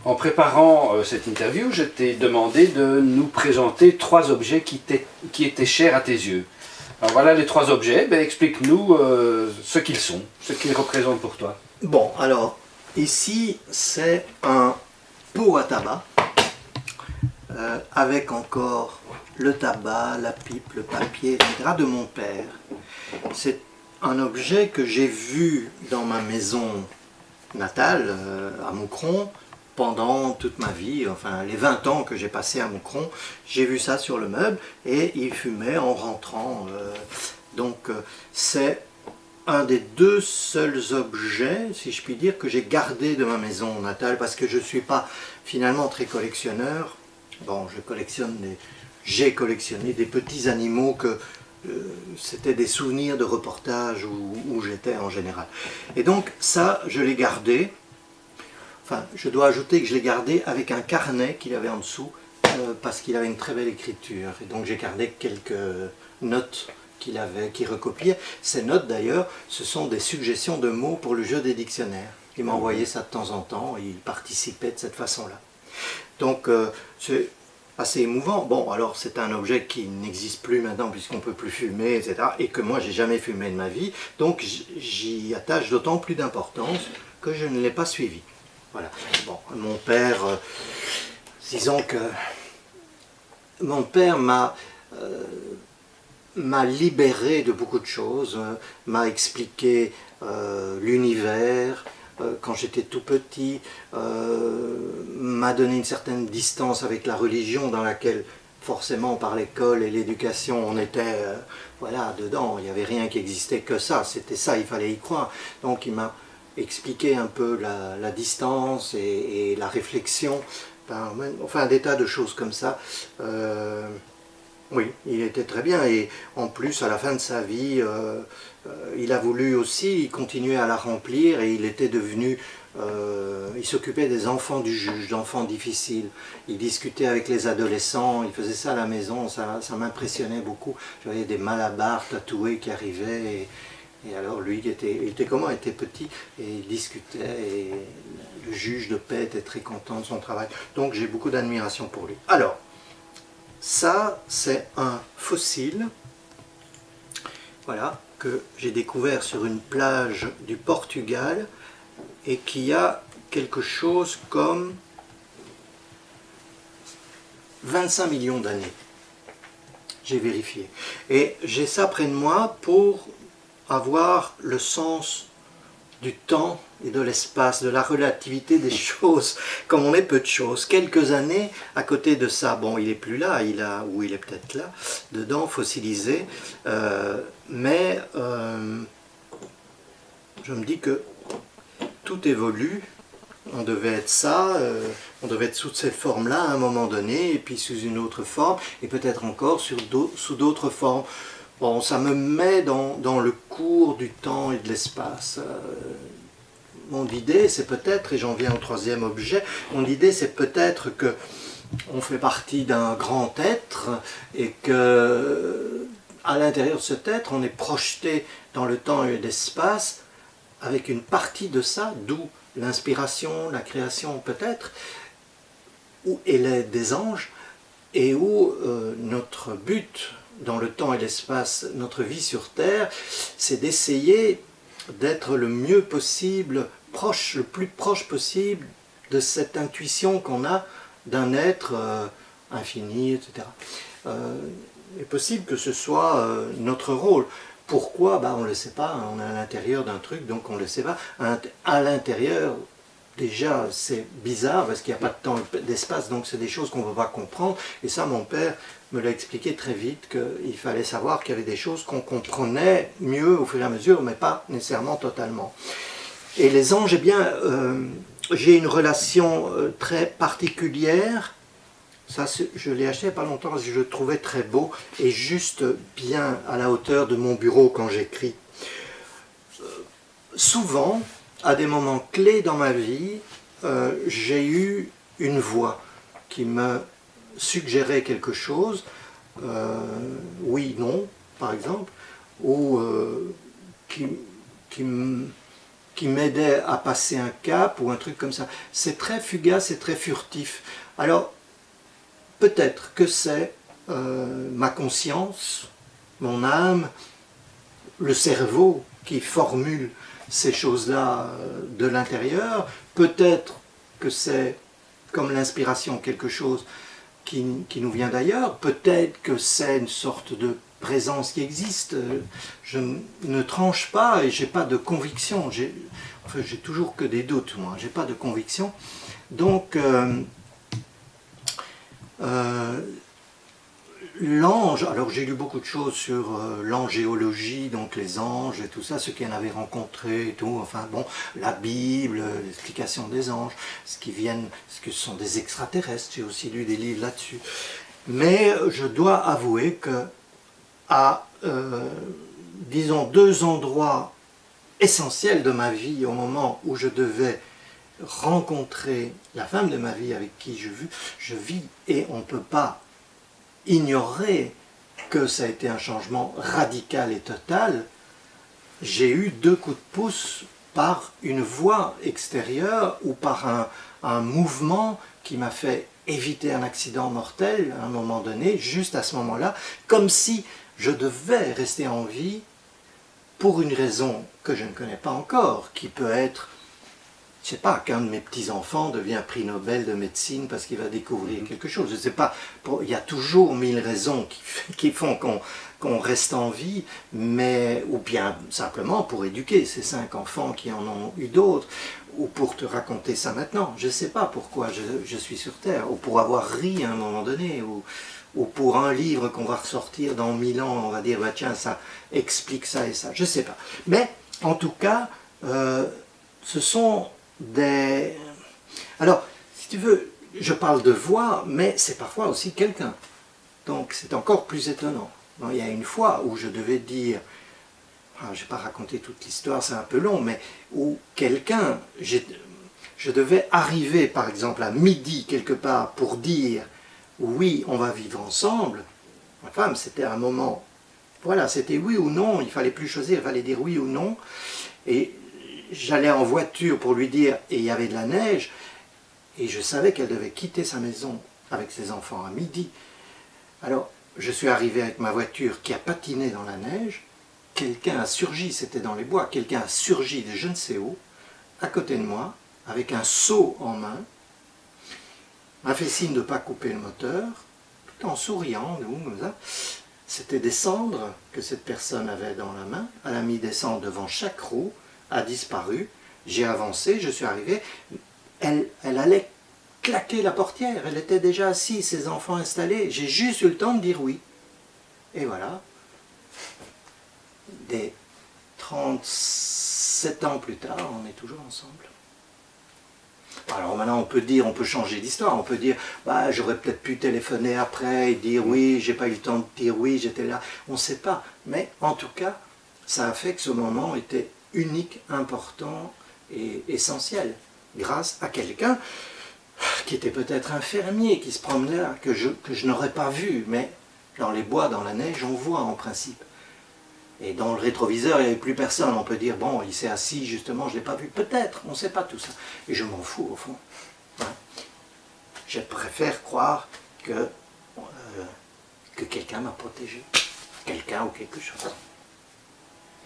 En préparant cette interview, je t'ai demandé de nous présenter 3 objets qui étaient chers à tes yeux. Alors voilà les 3 objets, explique-nous ce qu'ils sont, ce qu'ils représentent pour toi. Bon, alors, ici, c'est un pot à tabac, avec encore le tabac, la pipe, le papier, etc. de mon père. C'est un objet que j'ai vu dans ma maison natale, à Moucron, pendant toute ma vie, enfin les 20 ans que j'ai passé à Moucron, j'ai vu ça sur le meuble et il fumait en rentrant. Donc c'est un des 2 seuls objets, si je puis dire, que j'ai gardé de ma maison natale, parce que je ne suis pas finalement très collectionneur. Bon, j'ai collectionné des petits animaux que c'était des souvenirs de reportages où j'étais en général. Et donc ça, je l'ai gardé. Enfin, je dois ajouter que je l'ai gardé avec un carnet qu'il avait en dessous, parce qu'il avait une très belle écriture. Et donc j'ai gardé quelques notes qu'il recopiait. Ces notes d'ailleurs, ce sont des suggestions de mots pour le jeu des dictionnaires. Il m'envoyait ça de temps en temps, et il participait de cette façon-là. Donc c'est assez émouvant. Bon, alors c'est un objet qui n'existe plus maintenant puisqu'on ne peut plus fumer, etc. Et que moi j'ai jamais fumé de ma vie, donc j'y attache d'autant plus d'importance que je ne l'ai pas suivi. Voilà. Bon, mon père, disons que mon père m'a libéré de beaucoup de choses, m'a expliqué l'univers quand j'étais tout petit, m'a donné une certaine distance avec la religion dans laquelle forcément par l'école et l'éducation on était voilà, dedans, il n'y avait rien qui existait que ça, c'était ça, il fallait y croire. Donc il m'a expliqué un peu la distance et la réflexion, enfin des tas de choses comme ça. Oui, il était très bien, et en plus à la fin de sa vie, il a voulu aussi continuer à la remplir, et il était devenu, il s'occupait des enfants du juge, d'enfants difficiles. Il discutait avec les adolescents, il faisait ça à la maison, ça m'impressionnait beaucoup. Je voyais des malabars tatoués qui arrivaient, et alors lui, il était comment? Il était petit, et il discutait, et le juge de paix était très content de son travail. Donc j'ai beaucoup d'admiration pour lui. Alors, ça, c'est un fossile, voilà, que j'ai découvert sur une plage du Portugal et qui a quelque chose comme 25 millions d'années. J'ai vérifié. Et j'ai ça près de moi pour avoir le sens du temps et de l'espace, de la relativité des choses, comme on est peu de choses. Quelques années à côté de ça, bon, il n'est plus là, il est peut-être là, dedans, fossilisé, mais je me dis que tout évolue, on devait être ça, on devait être sous cette forme-là à un moment donné, et puis sous une autre forme, et peut-être encore sous d'autres formes. Bon, ça me met dans le cours du temps et de l'espace. Mon idée, c'est peut-être, et j'en viens au 3e objet, mon idée, c'est peut-être que on fait partie d'un grand être, et que à l'intérieur de cet être, on est projeté dans le temps et l'espace avec une partie de ça, d'où l'inspiration, la création peut-être, et l'aide des anges, et où notre but dans le temps et l'espace, notre vie sur Terre, c'est d'essayer d'être le mieux possible, proche, le plus proche possible de cette intuition qu'on a d'un être infini, etc. Il est possible que ce soit notre rôle. Pourquoi? On ne le sait pas, on est à l'intérieur d'un truc, donc on ne le sait pas. À l'intérieur, déjà, c'est bizarre, parce qu'il n'y a pas de temps et d'espace, donc c'est des choses qu'on ne peut pas comprendre. Et ça, mon père me l'a expliqué très vite, qu'il fallait savoir qu'il y avait des choses qu'on comprenait mieux au fur et à mesure, mais pas nécessairement totalement. Et les anges, eh bien, j'ai une relation très particulière. Ça, je l'ai acheté il n'y a pas longtemps parce que je le trouvais très beau et juste bien à la hauteur de mon bureau quand j'écris. Souvent, à des moments clés dans ma vie, j'ai eu une voix qui me suggérait quelque chose, oui, non, par exemple, ou qui qui m'aidait à passer un cap ou un truc comme ça. C'est très fugace et très furtif. Alors, peut-être que c'est ma conscience, mon âme, le cerveau qui formule ces choses-là de l'intérieur. Peut-être que c'est comme l'inspiration quelque chose qui nous vient d'ailleurs. Peut-être que c'est une sorte de présence qui existe. Je ne tranche pas et j'ai pas de conviction. J'ai toujours que des doutes, moi. J'ai pas de conviction. Donc, l'ange, alors j'ai lu beaucoup de choses sur l'angéologie, donc les anges et tout ça, ceux qui en avaient rencontré et tout, enfin bon, la Bible, l'explication des anges, ce que ce sont des extraterrestres, j'ai aussi lu des livres là-dessus. Mais je dois avouer que à, disons, 2 endroits essentiels de ma vie, au moment où je devais rencontrer la femme de ma vie avec qui je vis, et on ne peut pas ignorer que ça a été un changement radical et total, j'ai eu 2 coups de pouce par une voix extérieure ou par un mouvement qui m'a fait éviter un accident mortel à un moment donné, juste à ce moment-là, comme si je devais rester en vie pour une raison que je ne connais pas encore, qui peut être, je ne sais pas, qu'un de mes petits-enfants devient prix Nobel de médecine parce qu'il va découvrir quelque chose. Je ne sais pas, il y a toujours 1000 raisons qui font qu'on reste en vie, mais, ou bien simplement pour éduquer ces 5 enfants qui en ont eu d'autres, ou pour te raconter ça maintenant. Je ne sais pas pourquoi je suis sur Terre, ou pour avoir ri à un moment donné, ou pour un livre qu'on va ressortir dans 1000 ans, on va dire, bah, tiens, ça explique ça et ça. Je ne sais pas. Mais, en tout cas, ce sont des... Alors, si tu veux, je parle de voix, mais c'est parfois aussi quelqu'un. Donc, c'est encore plus étonnant. Bon, il y a une fois où je devais dire, je ne vais pas raconter toute l'histoire, c'est un peu long, mais où quelqu'un, je devais arriver par exemple à midi quelque part pour dire oui, on va vivre ensemble. Ma femme, c'était un moment, voilà, c'était oui ou non, il fallait plus choisir, il fallait dire oui ou non. Et j'allais en voiture pour lui dire, et il y avait de la neige, et je savais qu'elle devait quitter sa maison avec ses enfants à midi. Alors, je suis arrivé avec ma voiture qui a patiné dans la neige, quelqu'un a surgi, c'était dans les bois, quelqu'un a surgi de je ne sais où, à côté de moi, avec un seau en main, m'a fait signe de ne pas couper le moteur, tout en souriant, comme ça. C'était des cendres que cette personne avait dans la main, elle a mis des cendres devant chaque roue, a disparu, j'ai avancé, je suis arrivé, elle allait claquer la portière, elle était déjà assise, ses enfants installés, j'ai juste eu le temps de dire oui. Et voilà, des 37 ans plus tard, on est toujours ensemble. Alors maintenant on peut dire, on peut changer d'histoire, on peut dire, bah, j'aurais peut-être pu téléphoner après et dire oui, j'ai pas eu le temps de dire oui, j'étais là, on ne sait pas. Mais en tout cas, ça a fait que ce moment était unique, important et essentiel, grâce à quelqu'un qui était peut-être un fermier qui se promenait là, que je n'aurais pas vu, mais dans les bois, dans la neige, on voit en principe. Et dans le rétroviseur, il n'y avait plus personne. On peut dire, bon, il s'est assis, justement, je ne l'ai pas vu. Peut-être, on ne sait pas tout ça. Et je m'en fous, au fond. Ouais. Je préfère croire que quelqu'un m'a protégé. Quelqu'un ou quelque chose.